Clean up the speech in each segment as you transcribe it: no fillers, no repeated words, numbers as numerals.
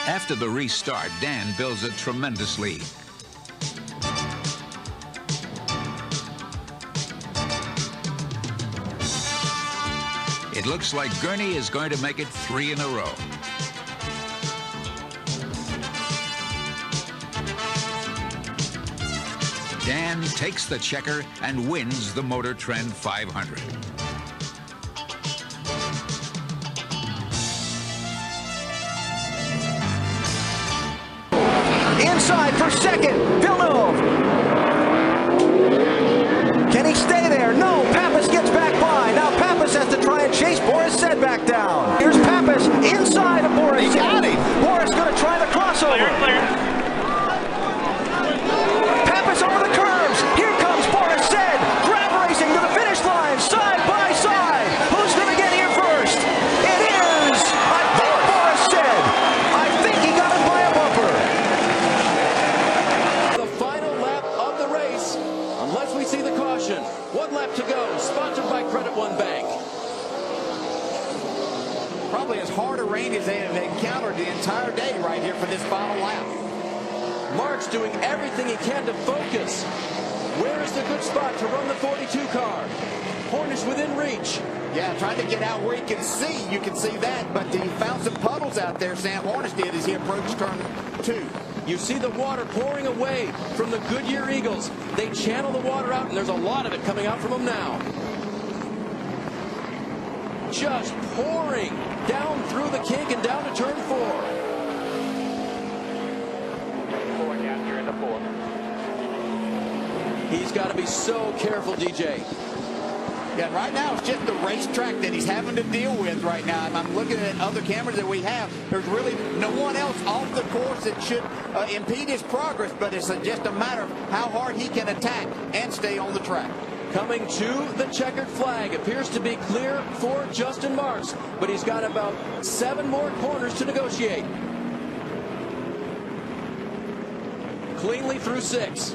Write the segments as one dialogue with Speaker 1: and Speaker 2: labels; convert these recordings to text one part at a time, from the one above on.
Speaker 1: After the restart, Dan builds a tremendous lead. It looks like Gurney is going to make it 3 in a row. Dan takes the checker and wins the Motor Trend 500.
Speaker 2: Inside for second, Villeneuve. Can he stay there? No, Pappas gets back by. Now Pappas has to try and chase Boris Said back down. Here's Pappas inside of Boris. He got him. Boris going to try the crossover.
Speaker 3: Clear.
Speaker 2: Pappas over the curves. Here comes Boris Said. Grab racing to the finish line, side by side. Who's going to get here first? It is, I think, Boris Said. I think he got it by a bumper.
Speaker 4: The final lap of the race, unless we see the caution. 1 lap to go, sponsored by Credit One Bank.
Speaker 5: Probably as hard a rain as they have encountered the entire day right here for this final lap.
Speaker 4: Mark's doing everything he can to focus. Where is the good spot to run the 42 car? Hornish within reach.
Speaker 5: Yeah, trying to get out where he can see. You can see that, but he found some puddles out there, Sam Hornish did, as he approached turn 2.
Speaker 4: You see the water pouring away from the Goodyear Eagles. They channel the water out, and there's a lot of it coming out from them now. Just pouring down through the kink and down to turn 4.
Speaker 3: 4 down here in the 4th.
Speaker 4: He's got to be so careful, DJ.
Speaker 5: Yeah, right now it's just the racetrack that he's having to deal with right now. And I'm looking at other cameras that we have. There's really no one else off the course that should impede his progress, but it's just a matter of how hard he can attack and stay on the track.
Speaker 4: Coming to the checkered flag. Appears to be clear for Justin Marks, but he's got about 7 more corners to negotiate. Cleanly through 6.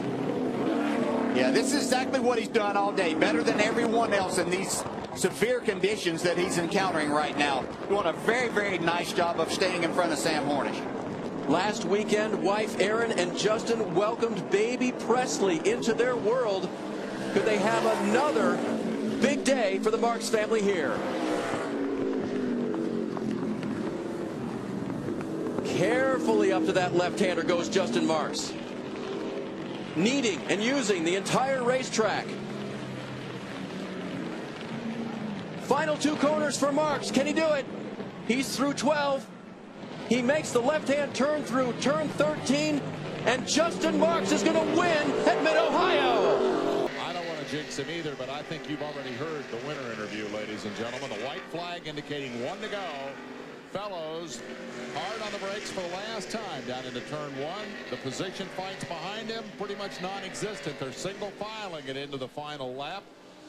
Speaker 5: Yeah, this is exactly what he's done all day. Better than everyone else in these severe conditions that he's encountering right now. Doing a very, very nice job of staying in front of Sam Hornish.
Speaker 4: Last weekend, wife Erin and Justin welcomed baby Presley into their world. Could they have another big day for the Marks family here? Carefully up to that left-hander goes Justin Marks. Needing and using the entire racetrack. Final 2 corners for Marks. Can he do it? He's through 12. He makes the left-hand turn through turn 13, and Justin Marks is going to win at Mid-Ohio.
Speaker 6: I don't want to jinx him either, but I think you've already heard the winner interview, ladies and gentlemen. The white flag indicating 1 to go. Fellows hard on the brakes for the last time down into turn 1. The position fights behind him pretty much non-existent. They're single filing it into the final lap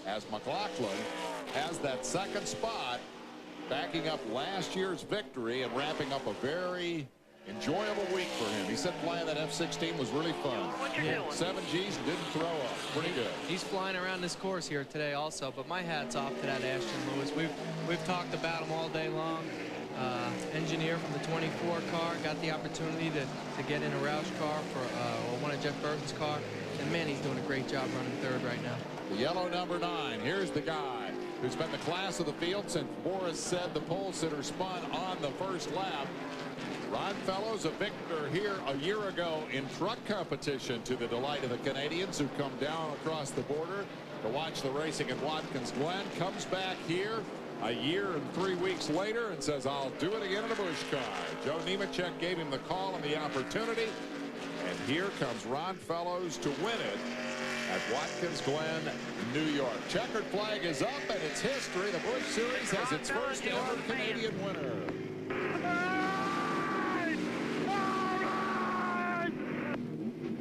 Speaker 6: as McLaughlin has that 2nd spot, backing up last year's victory and wrapping up a very enjoyable week for him. He said flying that F-16 was really fun.
Speaker 3: Yeah.
Speaker 6: 7 Gs, didn't throw up. Pretty good.
Speaker 7: He's flying around this course here today also, but my hat's off to that Ashton Lewis. We've talked about him all day long. Engineer from the 24 car, got the opportunity to get in a Roush car for one of Jeff Burton's car, and man, he's doing a great job running 3rd right now.
Speaker 6: The yellow number 9. Here's the guy who's been the class of the field since Boris Said the pole sitter spun on the 1st lap. Ron Fellows, a victor here a year ago in truck competition, to the delight of the Canadians who come down across the border to watch the racing at Watkins Glen. Comes back here a year and 3 weeks later and says, I'll do it again in a Busch car. Joe Nemechek gave him the call and the opportunity. And here comes Ron Fellows to win it at Watkins Glen, New York. Checkered flag is up, and it's history. The Busch Series has its first ever Canadian winner.